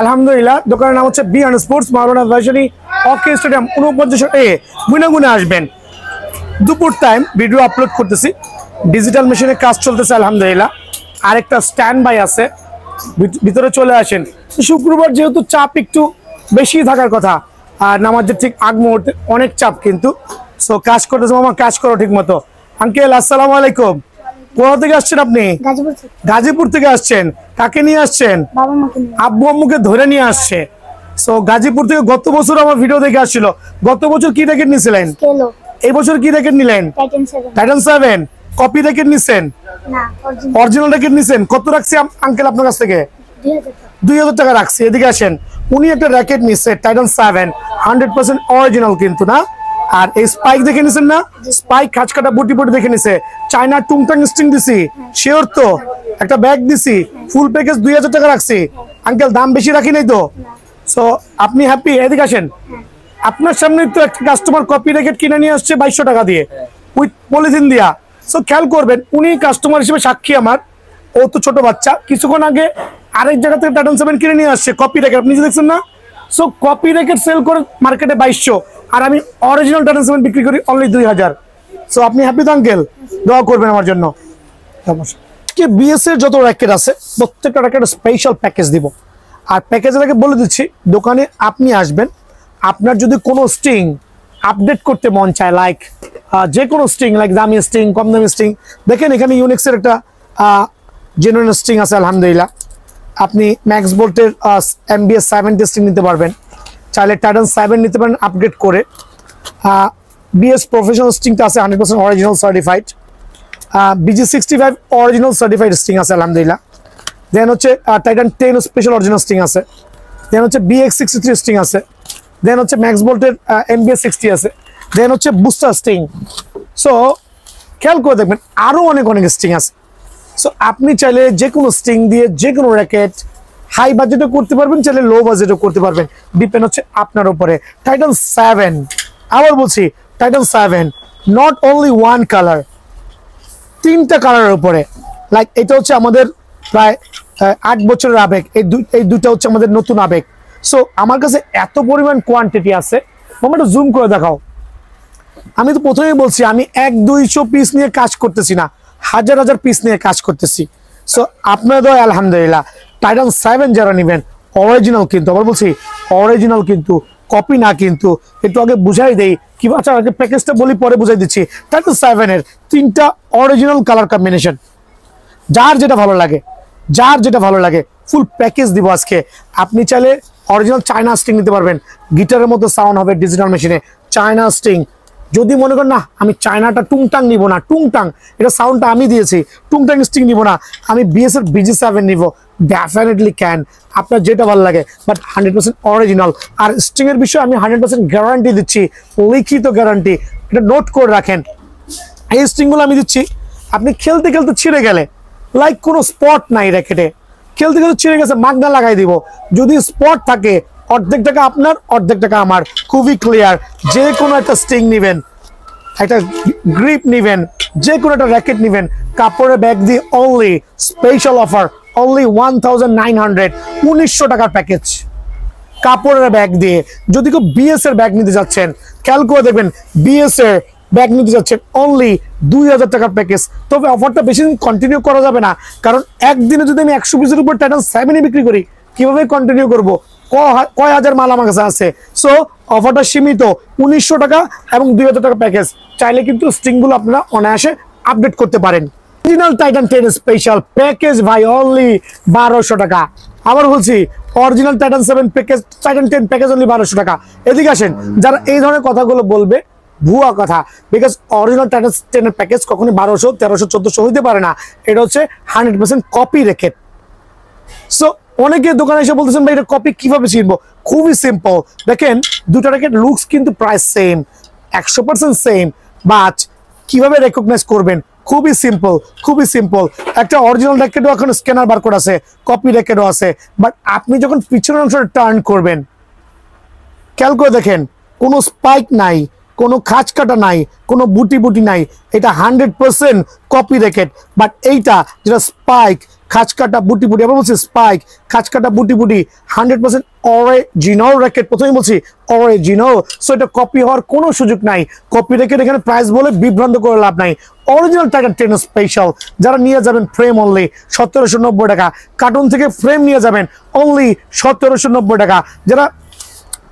আলহামদুলিল্লাহ। দোকানের নাম হচ্ছে বি অ্যান্ড স্পোর্টস, মাওলানা ভার্সিটি হকি স্টেডিয়াম 49 এ গুনে আসবেন। দুপুর টাইম ভিডিও আপলোড করতেছি, ডিজিটাল মেশিনে কাজ চলতেছে আলহামদুলিল্লাহ। আরেকটা স্ট্যান্ড বাই আছে, ভিতরে চলে আসেন। শুক্রবার যেহেতু চাপ একটু বেশি থাকার কথা, আর নামাজের ঠিক আগ মুহূর্তে অনেক চাপ, কিন্তু সো কাজ করতেছে। মামা কাজ করো ঠিক মতো। আঙ্কেল আসসালামু আলাইকুম, কোথা থেকে আসছেন আপনি? গাজীপুর থেকে আসছেন। কাকে নিয়ে আসছেন? আব্বু আম্মুকে ধরে নিয়ে আসছে। সো গাজীপুর থেকে গত বছর আমার ভিডিও দেখে আসছিল। গত বছর কি র্যাকেট নিয়েছিলেন? এই বছর কি র্যাকেট নিলেন? টাইটান 7। কপি র্যাকেট নিছেন? অরিজিনাল র্যাকেট নিছেন? কত রাখছি আঙ্কেল আপনার কাছ থেকে? 2000 টাকা রাখছি। এদিকে আসেন। উনি একটা র্যাকেট নিচ্ছে টাইটান 7, 100% অরিজিনাল কিন্তু না। আর এই স্পাইক দেখে নিছেন না? স্পাইক খাঁচ কাটা বুটি বুটি দেখে নিছে। চায়না টুংটাং স্ট্রিং দিছি, শিওর তো? একটা ব্যাগ দিছি, ফুল প্যাকেজ 2000 টাকা রাখছি। আঙ্কেল দাম বেশি রাখি নাই তো? সো আপনি হ্যাপি? এদিকে আসেন। আপনার সামনে তো একটা কাস্টমার কপি র্যাকেট কিনে নিয়ে আসছে 2200 টাকা দিয়ে, উইথ পলিথিন দিয়া। সো খেয়াল করবেন, উনি কাস্টমার হিসেবে সাক্ষী আমার। ও তো ছোট বাচ্চা, কিছুক্ষণ আগে আরেক জায়গা থেকে টাইটান 7 কিনে নিয়ে আসছে কপি র্যাকেট, আপনি দেখছেন না? সো কপি র্যাকেট সেল করে মার্কেটে 2200, আর আমি অরিজিনাল টাইটান 7 বিক্রি করি অনলি 2000। সো আপনি হ্যাপি তো আঙ্কেল? দোয়া করবেন আমার জন্য। বিএস এর যত র্যাকেট আছে প্রত্যেকটা র্যাকেট স্পেশাল প্যাকেজ দিব। আর প্যাকেজের আগে বলে দিচ্ছি, দোকানে আপনি আসবেন, আপনার যদি কোনো স্ট্রিং আপডেট করতে মন চায়, লাইক যে কোনো স্ট্রিং, লাইক দামি স্ট্রিং, কম দামি স্ট্রিং, দেখেন এখানে ইউনিক্সের একটা জেনুইন স্ট্রিং আছে আলহামদুলিল্লাহ। আপনি ম্যাক্স বোল্টের MBS 70 স্ট্রিং নিতে পারবেন, চাইলে টাইটান 7 নিতে পারেন আপগ্রেড করে। বিএস প্রফেশনাল স্ট্রিংটা আছে 100% original certified. BG65 original certified string আছে আলহামদুলিল্লাহ। দেন হচ্ছে টাইটান 10 স্পেশাল অরিজিনাল স্ট্রিং আছে। দেন হচ্ছে BX63 স্ট্রিং আছে। দেন হচ্ছে ম্যাক্স বোল্টের MBS 60 আছে। দেন হচ্ছে বুস্টার স্ট্রিং। সো খেয়াল করে দেখবেন আরো অনেক স্ট্রিং আছে। সো আপনি চাইলে যে কোনো স্ট্রিং দিয়ে যে কোনো র্যাকেট হাই বাজেটও করতে পারবেন, চাইলে লো বাজেটও করতে পারবেন, ডিপেন্ড হচ্ছে আপনার উপরে। টাইটান 7, আবার বলছি Titan 7 not only one colour, 3টা কালারের উপরে। লাইক এটা হচ্ছে আমাদের প্রায় 8 বছরের আবেগ, এই দুইটা হচ্ছে আমাদের নতুন আবেগ। সো আমার কাছে এত পরিমাণ কোয়ান্টিটি আছে, একটু জুম করে দেখাও। আমি তো প্রথমেই বলছি, আমি 100-200 পিস নিয়ে কাজ করতেছি না, হাজার হাজার পিস নিয়ে কাজ করতেছি। সো আপনাদের আলহামদুলিল্লাহ টাইটান 7 যারা নেবেন অরিজিনাল, কিন্তু আবার বলছি অরিজিনাল কিন্তু, কপি না কিন্তু। একটু আগে বুঝাই দেই কি, আচ্ছা আগে প্যাকেজটা বলি পরে বুঝাই দিচ্ছি। টাইটান 7 এর 3টা অরিজিনাল কালার কম্বিনেশন, যার যেটা ভালো লাগে ফুল প্যাকেজ দিব আজকে। আপনি চাইলে অরিজিনাল চায়না স্ট্রিং নিতে পারবেন, গিটারের মতো সাউন্ড হবে ডিজিটাল মেশিনে। চায়না স্ট্রিং যদি মনে করেন না আমি চায়নাটা টুংটাং নিব না, টুংটাং এটা সাউন্ডটা আমি দিয়েছি, টুংটাং স্ট্রিং নিব না, আমি বিএস এর BG7 নিব, ডেফিনেটলি ক্যান, আপনার যেটা ভালো লাগে, বাট 100% অরিজিনাল। আর স্ট্রিং এর বিষয়ে আমি 100% গ্যারান্টি দিচ্ছি, লিখিত গ্যারান্টি, এটা নোট করে রাখেন। এই স্ট্রিংগুলো আমি দিচ্ছি, আপনি খেলতে খেলতে ছিঁড়ে গেলে, লাইক কোনো স্পট নাই র্যাকেটে, খেলতে খেলতে ছিঁড়ে গেছে, মাগনা লাগাই দিব। যদি স্পট থাকে অর্ধেক টাকা আপনার, অর্ধেক টাকা আমার, খুবই ক্লিয়ার। যে কোনো একটা স্ট্রিং নেবেন, একটা গ্রিপ নেবেন, যে কোনো একটা র্যাকেট নেবেন, কাপড়ের ব্যাগ দিয়ে অনলি স্পেশাল অফার, অনলি 1900, 1900 টাকার প্যাকেজ কাপড়ের ব্যাগ দিয়ে। যদি কেউ বিএস এর ব্যাগ নিতে যাচ্ছেন, খেয়াল করে দেখবেন বিএস এর ব্যাগ নিতে যাচ্ছেন অনলি 2000 টাকার প্যাকেজ। তবে অফারটা বেশি দিন কন্টিনিউ করা যাবে না, কারণ একদিনে যদি আমি 100 পিসের উপর টাইটান 7 বিক্রি করি, কিভাবে কন্টিনিউ করবো? কয় হাজার মাল আমার কাছে আছে। সো অফারটা সীমিত, 1900 টাকা এবং 2000 টাকা প্যাকেজ। চাইলে কিন্তু স্ট্রিংগুলো আপনারা অনায়াসে আপডেট করতে পারেন। অরিজিনাল টাইটান 10 স্পেশাল প্যাকেজ ভাই অনলি 1200 টাকা। আবার বলছি original Titan 7 package, Titan 10 package only 1200 টাকা। এদিকে আসেন, যারা এই ধরনের কথাগুলো বলবে ভুয়া কথা, বিকজ অরিজিনাল টাইটান 10 এর প্যাকেজ কখনই 1200, 1300, 1400 হইতে পারে না। এটা হচ্ছে 100% কপি র্যাকেট। সো অনেকে দোকানে এসে বলতেছেন ভাই এটা কপি কিভাবে চিনবো? খুবই সিম্পল, দেখেন দুটো র্যাকেট লুকস কিন্তু প্রায় সেম, 100% সেম, বাট কিভাবে রেকগনাইজ করবেন? খুবই সিম্পল। একটা অরিজিনাল র্যাকেটও এখন স্ক্যানার বারকোড আছে, কপি র্যাকেটও আছে, বাট আপনি যখন পিছনের অংশটা টার্ন করবেন, খেয়াল করে দেখেন কোনো স্পাইক নাই, কোনো খাঁজ কাটা নাই, কোনো বুটি নাই, এটা 100% কপি র্যাকেট। বাট এইটা যেটা স্পাইক, খাঁচকাটা বুটি বুটি, আবার বলছি স্পাইক, খাঁচকাটা বুটি বুটি, 100% অরিজিনাল র্যাকেট। প্রথমেই বলছি অরিজিনাল, সো এটা কপি হওয়ার কোনো সুযোগ নাই। কপি র্যাকেট এখানে প্রাইস বলে বিভ্রান্ত করে লাভ নাই। অরিজিনাল টাইগার 10 স্পেশাল, যারা নিয়ে যাবেন ফ্রেম অনলি 1790 টাকা, কার্টুন থেকে ফ্রেম নিয়ে যাবেন অনলি 1790 টাকা। যারা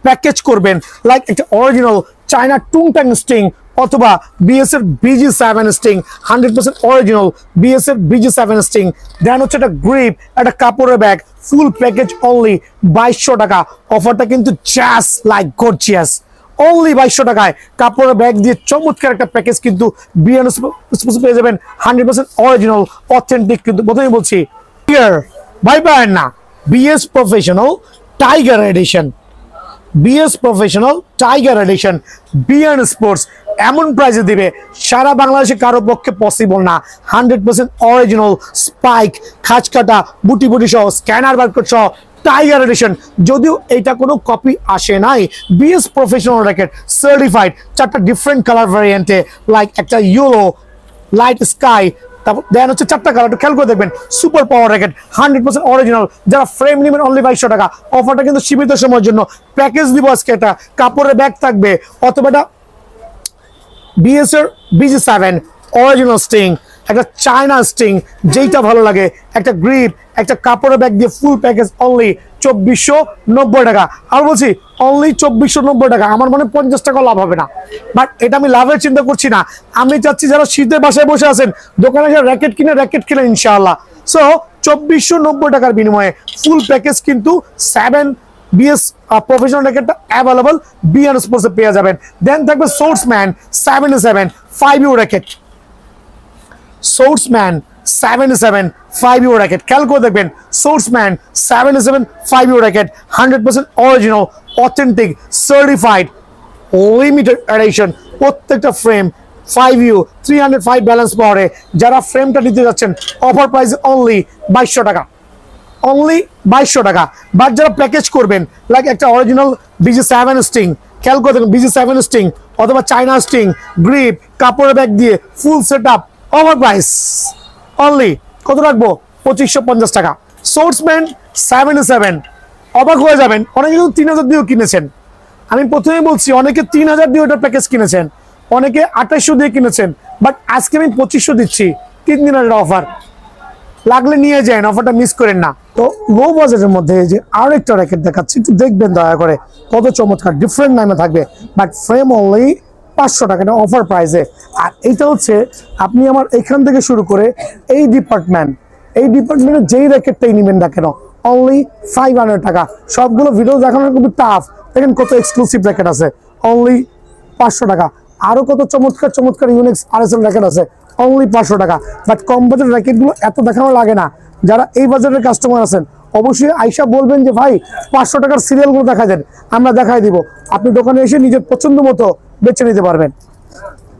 প্যাকেজ করবেন লাইক একটা অরিজিনাল চায়না টুংটাং স্টিং অথবা বিএস এর BG7 স্টিং, 100% অরিজিনাল বিএস এর BG7 স্টিং, দেন হচ্ছে একটা গ্রিপ, একটা কাপড়ের ব্যাগ, ফুল প্যাকেজ অনলি 2200 টাকা। অফারটা কিন্তু জাস্ট লাইক গর্জিয়াস, অনলি 2200 টাকায় কাপড়ের ব্যাগ দিয়ে চমৎকার একটা প্যাকেজ কিন্তু বিএন পেয়ে যাবেন, 100% অরিজিনাল অথেন্টিক। কিন্তু প্রথমেই বলছি ভাই ভাই না, BS professional tiger edition, BS professional tiger edition BN sports এমন প্রাইসে দিবে সারা বাংলাদেশে কারো পক্ষে পসিবল না। 100% অরিজিনাল স্পাইক, খাঁচকাটা বুটি বুটি সহ, স্ক্যানার বারকোড সহ টাইগার এডিশন। যদিও এটা কোনো কপি আসে নাই, বিএস প্রফেশনাল র্যাকেট সার্টিফাইড, 4টা ডিফারেন্ট কালার ভ্যারিয়েন্টে, লাইক একটা ইয়েলো, লাইট স্কাই, তারপর দেন হচ্ছে 4টা কালার, একটু খেয়াল করে দেখবেন। সুপার পাওয়ার র্যাকেট 100% অরিজিনাল, যারা ফ্রেম নেবেন অনলি 2200 টাকা। অফারটা কিন্তু সীমিত সময়ের জন্য। প্যাকেজ দিব আজকে, একটা কাপড়ের ব্যাগ থাকবে অথবা এটা বিএস এর BG7 অরিজিনাল স্টিং, একটা চায়না স্টিং যেইটা ভালো লাগে, একটা গ্রিপ, একটা কাপড়ের ব্যাগ দিয়ে ফুল প্যাকেজ অনলি 2490 টাকা। আর বলছি অনলি 2490 টাকা। আমার মনে 50 টাকা লাভ হবে না, বাট এটা আমি লাভের চিন্তা করছি না। আমি চাচ্ছি যারা শীতের বাসায় বসে আছেন, দোকানে এসে র্যাকেট কিনে ইনশাআল্লাহ। সো 2490 টাকার বিনিময়ে ফুল প্যাকেজ কিন্তু 7 বিএস প্রফেশনাল র্যাকেটটা অ্যাভেলেবল বিএন স্পোর্টসে পেয়ে যাবেন। দেন থাকবে সোর্সম্যান 77 5U র্যাকেট, সোর্সম্যান 77 5U র্যাকেট, খেয়াল করে দেখবেন। সোর্সম্যান 77 5U racket 100% original authentic certified limited edition, প্রত্যেকটা ফ্রেম 5U 305 ব্যালেন্স পাওয়ারে। যারা ফ্রেমটা নিতে যাচ্ছেন অফার প্রাইস অনলি 2200 টাকা, অনলি 2200 টাকা। বাট যারা প্যাকেজ করবেন লাইক একটা অরিজিনাল BG7 স্টিং, খেয়াল করে দেখুন, BG7 স্টিং অথবা চায়না স্টিং, গ্রিপ, কাপড়ের ব্যাগ দিয়ে ফুল set up, offer price only কত রাখবো? 2550 টাকা। সোর্সম্যান 77, অবাক হয়ে যাবেন, অনেকে কিন্তু 3000 দিয়েও কিনেছেন। আমি প্রথমেই বলছি অনেকে 3000 দিয়ে ওটার প্যাকেজ কিনেছেন, অনেকে 2800 দিয়ে কিনেছেন, বাট আজকে আমি 2500 দিচ্ছি। 3 দিনের অফার, লাগলে নিয়ে যান, অফারটা মিস করেন না। তো লো বাজেটের মধ্যে যে আরো একটা র্যাকেট দেখাচ্ছি, একটু দেখবেন দয়া করে, কত চমৎকার, ডিফারেন্ট নামে থাকবে, বাট ফ্রেম অনলি 500 টাকা অফার প্রাইসে। আর এইটা হচ্ছে আপনি আমার এখান থেকে শুরু করে এই ডিপার্টমেন্টের যেই র্যাকেটটাই নেবেন না কেন অনলি 500 টাকা। সবগুলো ভিডিও দেখানোর খুবই টাফ, দেখেন কত এক্সক্লুসিভ র্যাকেট আছে অনলি 500 টাকা। আরো কত চমৎকার চমৎকার ইউনিক্স RSL র্যাকেট আছে অনলি 500 টাকা। বাট কম বাজেট র্যাকেটগুলো এত দেখানো লাগে না। যারা এই বাজারের কাস্টমার আছেন অবশ্যই আইসা বলবেন যে ভাই 500 টাকার সিরিয়ালগুলো দেখা দেন, আমরা দেখাই দিব। আপনি দোকানে এসে নিজের পছন্দ মতো বেছে নিতে পারবেন।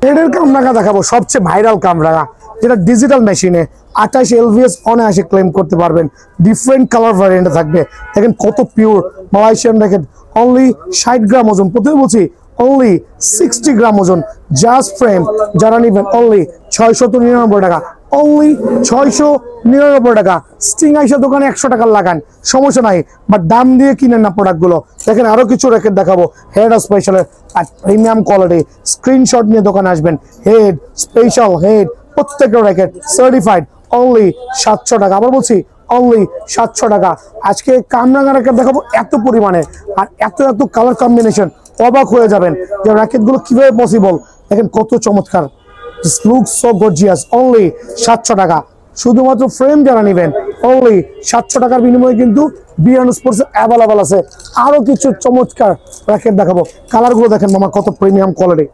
হেডের কামরাঙা দেখাবো, সবচেয়ে ভাইরাল কামরাঙা, যেটা ডিজিটাল মেশিনে 28 LVS অনায়াসে ক্লেম করতে পারবেন। ডিফারেন্ট কালার ভ্যারিয়েন্টে থাকবে, দেখেন কত পিওর মালয়েশিয়ান র্যাকেট, অনলি 60 গ্রাম ওজন। প্রথমে বলছি অনলি 60 গ্রাম ওজন, জাস্ট ফ্রেম। যারা নেবেন অনলি 699 টাকা, অনলি 699 টাকা। স্টিং আইসা দোকানে 100 টাকার লাগান, সমস্যা নাই, বাট দাম দিয়ে কিনেন না প্রোডাক্টগুলো। দেখেন আরো কিছু র্যাকেট দেখাবো, হেড স্পেশালের প্রিমিয়াম কোয়ালিটি। স্ক্রিনশট নিয়ে দোকানে আসবেন, হেড স্পেশাল, হেড প্রত্যেকটা র্যাকেট সার্টিফাইড অনলি 700 টাকা। আবার বলছি অনলি 700 টাকা। আজকে কামরাঙা র্যাকেট দেখাবো এত পরিমাণে, আর এত এত কালার কম্বিনেশন, অবাক হয়ে যাবেন যে র্যাকেটগুলো কিভাবে পসিবল। দেখেন কত চমৎকার, লুকস সো গর্জিয়াস, অনলি 700 টাকা। শুধুমাত্র ফ্রেম যারা নেবেন অনলি 700 টাকার বিনিময়ে কিন্তু বিএন স্পোর্টস অ্যাভেলেবল আছে। আরো কিছু চমৎকার র্যাকেট দেখাবো, কালারগুলো দেখেন মামা কত প্রিমিয়াম কোয়ালিটি।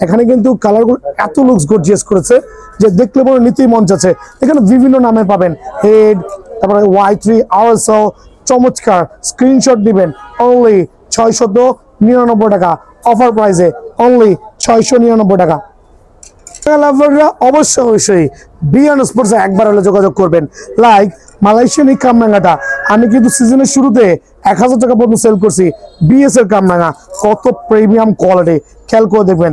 এখানে কিন্তু কালারগুলো এত লুকস গর্জিয়াস করেছে যে দেখলে পরে নিতেই মন চাচ্ছে। এখানে বিভিন্ন নামে পাবেন, হেড, তারপরে Y3 RSL, চমৎকার। স্ক্রিনশট দিবেন অনলি 699 টাকা, অফার প্রাইসে অনলি 699 টাকা। অবশ্যই বিএন স্পোর্টস একবার হলে যোগাযোগ করবেন। লাইক মালয়েশিয়ান এই কামরাঙাটা আমি কিন্তু সিজনের শুরুতে 1000 টাকা পর্যন্ত সেল করছি। বিএস এর কামরাঙা কত প্রিমিয়াম কোয়ালিটি, খেয়াল করে দেখবেন।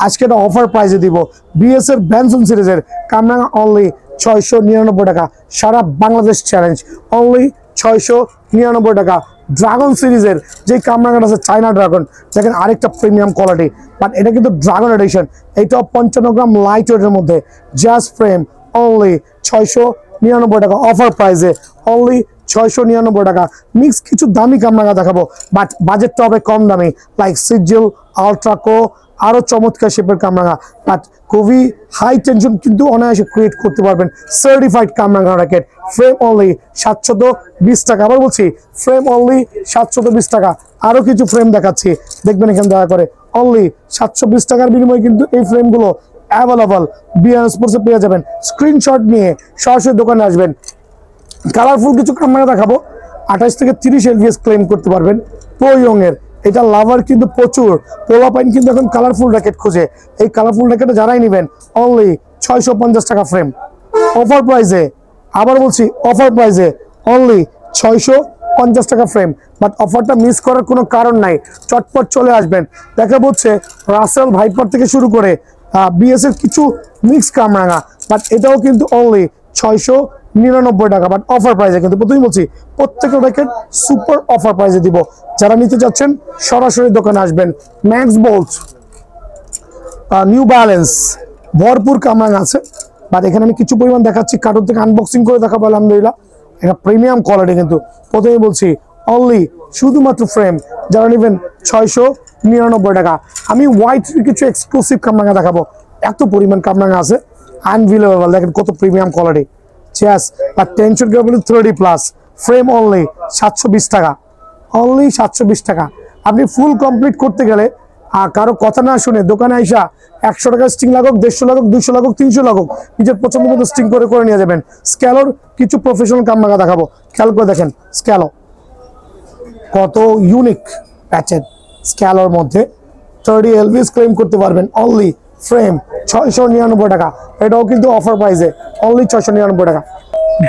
আজকে একটা অফার প্রাইসে দিব। বিএস এর ব্যানসন সিরিজের কামরাঙা অনলি 699 টাকা, সারা বাংলাদেশ চ্যালেঞ্জ অনলি 699 টাকা। ড্রাগন সিরিজের যে কামরাঙাটা আছে চায়না ড্রাগন, দেখেন আরেকটা প্রিমিয়াম কোয়ালিটি, বাট এটা কিন্তু ড্রাগন এডিশন, এটাও 55 গ্রাম লাইট ওয়েটের মধ্যে, জাস্ট ফ্রেম অনলি 699 টাকা অফার প্রাইসে, অনলি 699 টাকা। মিক্স কিছু দামি কামরাঙা দেখাবো, বাট বাজেটটা হবে কম দামি, লাইক সিজিল, আলট্রাকো, আরো চমৎকার শেপের কামরাঙা, বাট খুবই হাই টেনশন কিন্তু অনায়াসে ক্রিয়েট করতে পারবেন। সার্টিফাইড কামরাঙা র্যাকেট, ফ্রেম অনলি 720 টাকা। আবার বলছি ফ্রেম অনলি 720 টাকা। আরো কিছু ফ্রেম দেখাচ্ছি, দেখবেন এখানে দয়া করে, অনলি 720 টাকার বিনিময়ে কিন্তু এই ফ্রেমগুলো অ্যাভেলেবল বিআর স্পোর্টসে পেয়ে যাবেন। স্ক্রিনশট নিয়ে সরাসরি দোকানে আসবেন। কালারফুল কিছু কামরাঙা দেখাবো, 28 থেকে 30 এলভিএস ক্লেম করতে পারবেন। প্রোয়ং এর এটা লাভার কিন্তু প্রচুর, পোলাপাইন কিন্তু এখন কালারফুল র্যাকেট খোঁজে। এই কালারফুল র্যাকেটে যারাই নেবেন অনলি 650 টাকা ফ্রেম অফার প্রাইসে। আবার বলছি অফার প্রাইসে অনলি 650 টাকা ফ্রেম, বাট অফারটা মিস করার কোনো কারণ নাই, চটপট চলে আসবেন। দেখা হচ্ছে রাসেল ভাইপার থেকে শুরু করে বিএস এর কিছু মিক্স কামরাঙা, বাট এটাও কিন্তু অনলি 699 টাকা, বাট অফার প্রাইসে। কিন্তু প্রথমেই বলছি প্রত্যেকটা র্যাকেট সুপার অফার প্রাইসে দিব। যারা নিতে চাচ্ছেন সরাসরি দোকানে আসবেন। ম্যাক্স বোল্ট, নিউ ব্যালেন্স, ভরপুর কামরাঙা আছে, বাট এখানে আমি কিছু পরিমাণ দেখাচ্ছি, কার্টুন থেকে আনবক্সিং করে দেখাবো আলহামদুলিল্লাহ। এটা প্রিমিয়াম কোয়ালিটি, কিন্তু প্রথমেই বলছি অনলি শুধুমাত্র ফ্রেম যারা নেবেন 699 টাকা। আমি হোয়াইট কিছু এক্সক্লুসিভ কামরাঙা দেখাবো, এত পরিমাণ কামরাঙা আছে আনবিলিভেবল। দেখেন কত প্রিমিয়াম কোয়ালিটি, চেস আর টেনশন কেবল 30 প্লাস, ফ্রেম অনলি 720 টাকা, অনলি 720 টাকা। আপনি ফুল কমপ্লিট করতে গেলে কারো কথা না শুনে দোকানে আইসা 100 টাকা স্টিং লাগুক, 150 লাগুক, 200 লাগুক, 300 লাগুক, নিজের পছন্দ মতো স্টিং করে নিয়ে যাবেন। স্ক্যালোর কিছু প্রফেশনাল কামরাঙা দেখাবো, খেয়াল করে দেখেন স্ক্যালো কত ইউনিক প্যাচের। স্ক্যালোর মধ্যে 30 এলভিএস ক্লেম করতে পারবেন অনলি ফ্রেম 699 টাকা। এটাও কিন্তু অফার প্রাইসে অনলি 699 টাকা।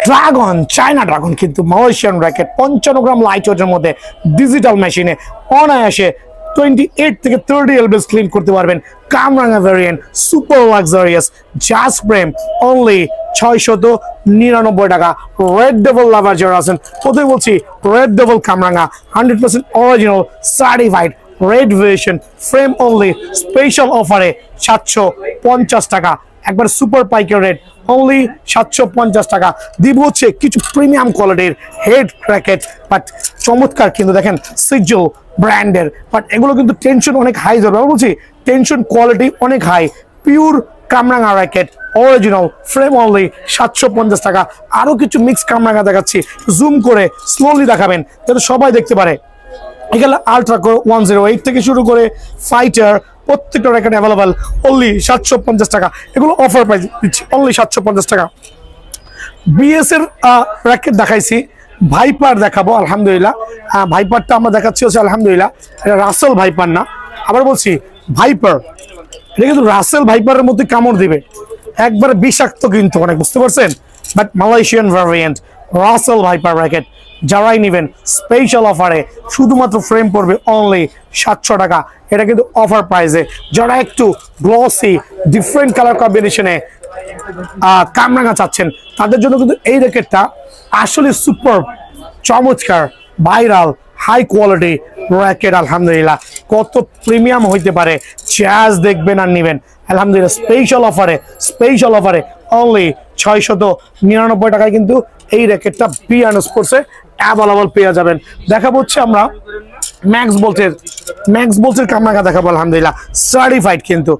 ড্রাগন, চায়না ড্রাগন কিন্তু মালয়েশিয়ান র্যাকেট, 55 গ্রাম লাইট ওয়েটের মধ্যে, ডিজিটাল মেশিনে অনায়াসে 28 থেকে 30 এলবিএস ক্লিন করতে পারবেন। কামরাঙা variant, super luxurious, just frame only 699 টাকা। রেড ডেভেল লাভার যারা আছেন, কোথায় বলছি রেড ডেভেল কামরাঙা 100% original certified red variation, frame only special অফারে 750 টাকা। একবার সুপার পাইকার রেট অনলি 750 টাকা দিব। হচ্ছে কিছু প্রিমিয়াম কোয়ালিটির হেড র্যাকেট, বাট চমৎকার কিন্তু দেখেন সিজল ব্র্যান্ডের, বাট এগুলো কিন্তু টেনশন অনেক হাই যাবে। আমি বলছি টেনশন কোয়ালিটি অনেক হাই, পিওর কামরাঙা র্যাকেট অরিজিনাল, ফ্রেম অনলি 750 টাকা। আরো কিছু মিক্স কামরাঙা দেখাচ্ছি, জুম করে স্লোলি দেখাবেন যাতে সবাই দেখতে পারে। এখানে আলট্রাকো 108 থেকে শুরু করে ফাইটার প্রত্যেকটা র্যাকেট অ্যাভেলেবল অনলি 750 টাকা। এগুলো অফার প্রাইস দিচ্ছি অনলি 750 টাকা। বিএস এর র্যাকেট দেখাইছি, ভাইপার দেখাবো আলহামদুলিল্লাহ। ভাইপারটা আমরা দেখাচ্ছি হচ্ছে আলহামদুলিল্লাহ এটা রাসেল ভাইপার না, আবার বলছি ভাইপার, এটা কিন্তু রাসেল ভাইপারের মধ্যে কামড় দিবে, একবার বিষাক্ত কিন্তু অনেক, বুঝতে পারছেন। But Malaysian variant Russell viper racket যারাই নেবেন স্পেশাল অফারে শুধুমাত্র ফ্রেম পড়বে অনলি 700 টাকা। এটা কিন্তু অফার প্রাইসে। যারা একটু গ্লসি ডিফারেন্ট কালার কম্বিনেশনে কামরাঙা চাচ্ছেন তাদের জন্য কিন্তু এই র্যাকেটটা আসলে সুপার চমৎকার ভাইরাল হাই কোয়ালিটি র্যাকেট। আলহামদুলিল্লাহ কত প্রিমিয়াম হইতে পারে, চ্যাজ দেখবেন আর নেবেন আলহামদুলিল্লাহ। স্পেশাল অফারে অনলি 699 টাকায় কিন্তু এই র্যাকেটটা বিআর স্পোর্টসে অ্যাভেলেবল পেয়ে যাবেন। দেখাবো হচ্ছে আমরা ম্যাক্স বোল্টের কামরাঙা দেখাবো আলহামদুলিল্লাহ, সার্টিফাইড কিন্তু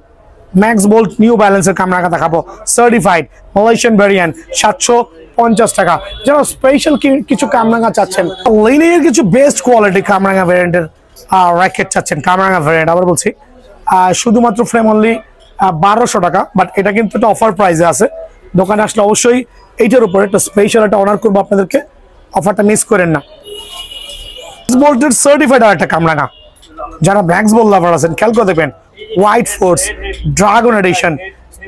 ম্যাক্স বোল্ট নিউ ব্যালেন্সের কামরাঙা দেখাবো, সার্টিফাইড মালয়েশিয়ান ভ্যারিয়েন্ট 750 টাকা। যারা স্পেশাল কিছু কামরাঙা চাচ্ছেন, লিনের কিছু বেস্ট কোয়ালিটি কামরাঙা ভ্যারিয়েন্টের র্যাকেট চাচ্ছেন, কামরাঙা ভ্যারিয়েন্ট আবার বলছি শুধুমাত্র ফ্রেম অনলি 1200 টাকা। বাট এটা কিন্তু একটা অফার প্রাইসে আছে, দোকানে আসলে অবশ্যই এইটার উপরে একটা স্পেশাল একটা অনার করবো আপনাদেরকে, অফারটা মিস করেন না। বোল্টের সার্টিফাইড আর একটা কামরাঙা, যারা ম্যাক্স বোল্ট লাভার আছেন খেয়াল করে দেখবেন, হোয়াইট ফোর্স ড্রাগন এডিশন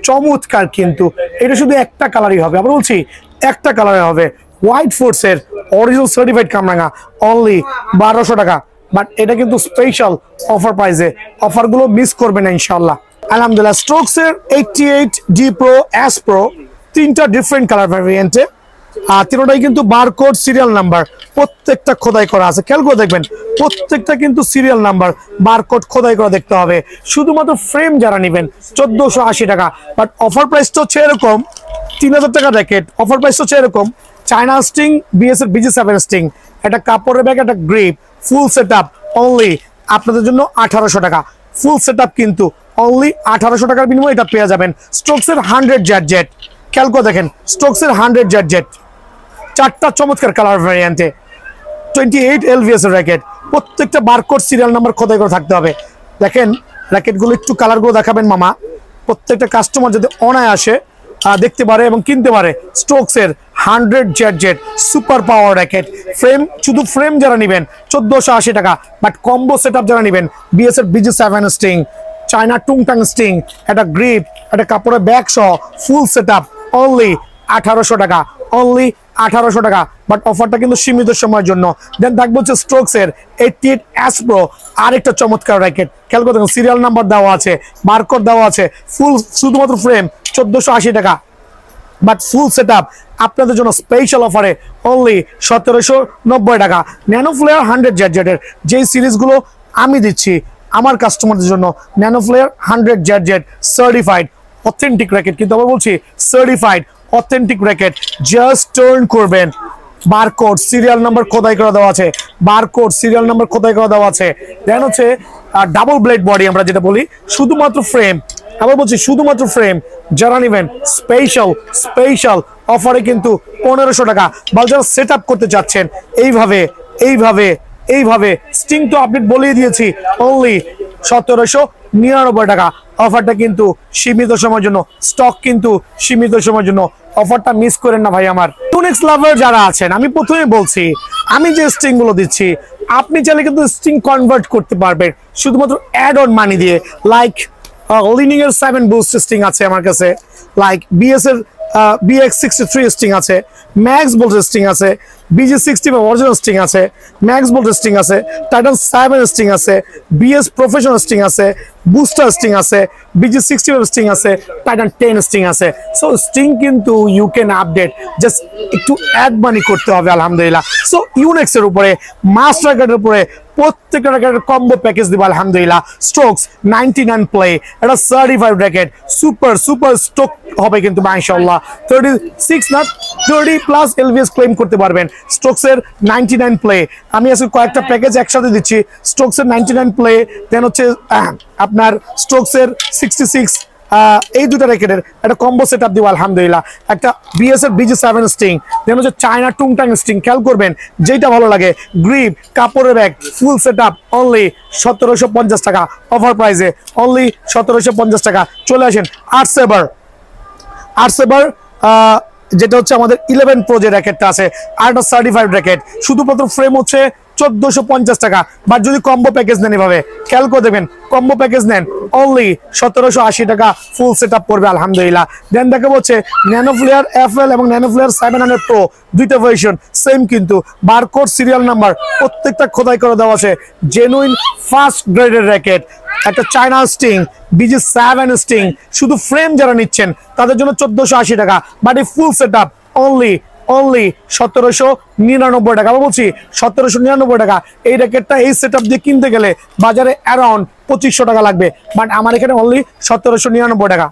চমৎকার কিন্তু এটা শুধু একটা কালারই হবে, আমরা বলছি একটা কালারে হবে। হোয়াইট ফোর্সের অরিজিনাল সার্টিফাইড কামরাঙা অনলি 1200 টাকা। বাট এটা কিন্তু স্পেশাল অফার প্রাইসে, অফারগুলো মিস করবেন না ইনশাআল্লাহ। আলহামদুলিল্লাহ স্ট্রোকসের 88 ডি প্রো এস প্রো তিনটা ডিফারেন্ট কালার ভ্যারিয়েন্টে, আর তিনটাই কিন্তু বারকোড সিরিয়াল নাম্বার প্রত্যেকটা খোদাই করা আছে। খেয়াল করে দেখবেন প্রত্যেকটা কিন্তু সিরিয়াল নাম্বার বারকোড খোদাই করে দেখতে হবে। শুধুমাত্র ফ্রেম যারা নেবেন 1480 টাকা, বাট অফার প্রাইসটা হচ্ছে এরকম 3000 টাকা র্যাকেট। অফার প্রাইসটা হচ্ছে এরকম, চায়না স্টিং বিএস এর BG7 স্টিং, একটা কাপড়ের ব্যাগ, একটা grip, full set up only আপনাদের জন্য 1800 টাকা। ফুল সেট আপ কিন্তু অনলি 1800 টাকার বিনিময়ে এটা পেয়ে যাবেন। স্টোকসের 100 জেট, খেয়াল করে দেখেন স্টোকসের 100 জেট, চারটা চমৎকার কালার ভ্যারিয়েন্টে 28 LVS এর র্যাকেট। প্রত্যেকটা বারকোড সিরিয়াল নাম্বার খোদাই করে থাকতে হবে। দেখেন র্যাকেটগুলো একটু কালারগুলো দেখাবেন মামা, প্রত্যেকটা কাস্টমার যদি অনায়াসে দেখতে পারে এবং কিনতে পারে। স্টোকসের 100 jet super power racket. Frame, শুধু ফ্রেম যারা নেবেন 1480 টাকা, বাট কম্বো সেটআপ যারা নেবেন BS এর BG7 স্টিং, চায়না টুংটাং স্টিং, একটা গ্রিপ, একটা কাপড়ের ব্যাগ সহ ফুল সেটআপ অনলি 1800 টাকা, অনলি 1800 টাকা। বাট অফারটা কিন্তু সীমিত সময়ের জন্য। দেন থাকবে হচ্ছে স্ট্রোকসের 88 S Pro, আরেকটা চমৎকার র্যাকেট। খেয়াল করে দেখুন সিরিয়াল নাম্বার দেওয়া আছে, বারকোড দেওয়া আছে, ফুল শুধুমাত্র ফ্রেম 1480 টাকা, বাট ফুল সেটআপ আপনাদের জন্য স্পেশাল অফারে অনলি 1790 টাকা। ন্যানো ফ্লেয়ার 100 জেটের যেই সিরিজগুলো আমি দিচ্ছি আমার কাস্টমারদের জন্য, nano flare 100 jet certified authentic racket, কিন্তু আমি বলছি certified authentic racket. Just turn করবেন, বারকোড সিরিয়াল নাম্বার খোদাই করে দেওয়া আছে, বারকোড সিরিয়াল নাম্বার খোদাই করে দেওয়া আছে। দেন হচ্ছে ডাবল ব্লেড বডি আমরা যেটা বলি, শুধুমাত্র ফ্রেম, আবার বলছি শুধুমাত্র ফ্রেম যারা নেবেন স্পেশাল অফারে কিন্তু 1500 টাকা। বা যারা সেট আপ করতে চাচ্ছেন এইভাবে স্টিং তো আপডেট বলিয়ে দিয়েছি, অনলি 1799 টাকা। অফারটা কিন্তু সীমিত সময়ের জন্য, স্টক কিন্তু সীমিত সময়ের জন্য, অফারটা মিস করেন না ভাই আমার। টুনেক্স লাভার যারা আছেন, আমি প্রথমে বলছি আমি যে স্টিং গুলো দিচ্ছি আপনি চাইলে কিন্তু স্টিং কনভার্ট করতে পারবেন শুধুমাত্র অ্যাড অন মানি দিয়ে। লাইক লিনিং এর 7 বুস্ট স্টিং আছে আমার কাছে, লাইক BS এর BX63 স্টিং আছে, ম্যাক্স বোল্ট স্টিং আছে, BG65 অরিজিনাল স্টিং আছে, ম্যাক্স বোল্ট স্টিং আছে, টাইটান 7 স্টিং আছে, BS প্রফেশনাল স্টিং আছে, বুস্টার স্টিং আছে, BG65 স্টিং আছে, টাইটান 10 স্টিং আছে। সো স্টিং কিন্তু ইউ ক্যান আপডেট, জাস্ট একটু অ্যাড মানি করতে হবে আলহামদুলিল্লাহ। সো ইউনেক্স এর উপরে, মাস্টার কার্ডের উপরে প্রত্যেকটা র্যাকেটের কম্বো প্যাকেজ দিব আলহামদুলিল্লাহ। স্ট্রোকস 99 প্লে, এটা সার্টিফাইড র্যাকেট, সুপার স্টক হবে কিন্তু মাশাআল্লাহ। 36 না 30+ LVS ক্লেম করতে পারবেন। স্ট্রোকসের 99 প্লে আমি আজকে কয়েকটা প্যাকেজ একসাথে দিচ্ছি। স্ট্রোকসের 99 প্লে, দেন হচ্ছে আপনার স্ট্রোকসের 66, এই দুটো র্যাকেটের একটা কম্বো সেটআপ দিব আলহামদুলিল্লাহ। একটা BS এর BG7 স্টিং, দেন হচ্ছে চায়না টুংটাং স্টিং, খেয়াল করবেন যেটা ভালো লাগে, গ্রিপ, কাপড়ের ব্যাগ, ফুল সেটআপ অনলি 1750 টাকা অফার প্রাইসে, অনলি 1750 টাকা। চলে আসেন আর্টসেভার যেটা হচ্ছে আমাদের 11 Pro যে র্যাকেটটা আছে, আর একটা সার্টিফাইড র্যাকেট, শুধুমাত্র ফ্রেম হচ্ছে 1450 টাকা। বা যদি কম্বো প্যাকেজ নেন, এভাবে খেয়াল করে দেবেন কম্বো প্যাকেজ নেন অনলি 1780 টাকা ফুল সেটআপ পড়বে আলহামদুলিল্লাহ। দেন দেখা হচ্ছে ন্যানো ফ্লেয়ার FL এবং ন্যানো ফ্লেয়ার 700 Pro, দুইটা ভার্সন সেম কিন্তু বারকোড সিরিয়াল নাম্বার প্রত্যেকটা খোদাই করে দেওয়া আছে। জেনুইন ফার্স্ট গ্রেডের র্যাকেট, একটা চায়না স্টিং, BG7 স্টিং, শুধু ফ্রেম যারা নিচ্ছেন তাদের জন্য 1480 টাকা, বাট এই ফুল সেটআপ অনলি 1799 টাকা। আমি বলছি 1799 টাকা। এই র্যাকেটটা এই সেটআপ দিয়ে কিনতে গেলে বাজারে অ্যারাউন্ড 2500 টাকা লাগবে, বাট আমার এখানে অনলি 1799 টাকা।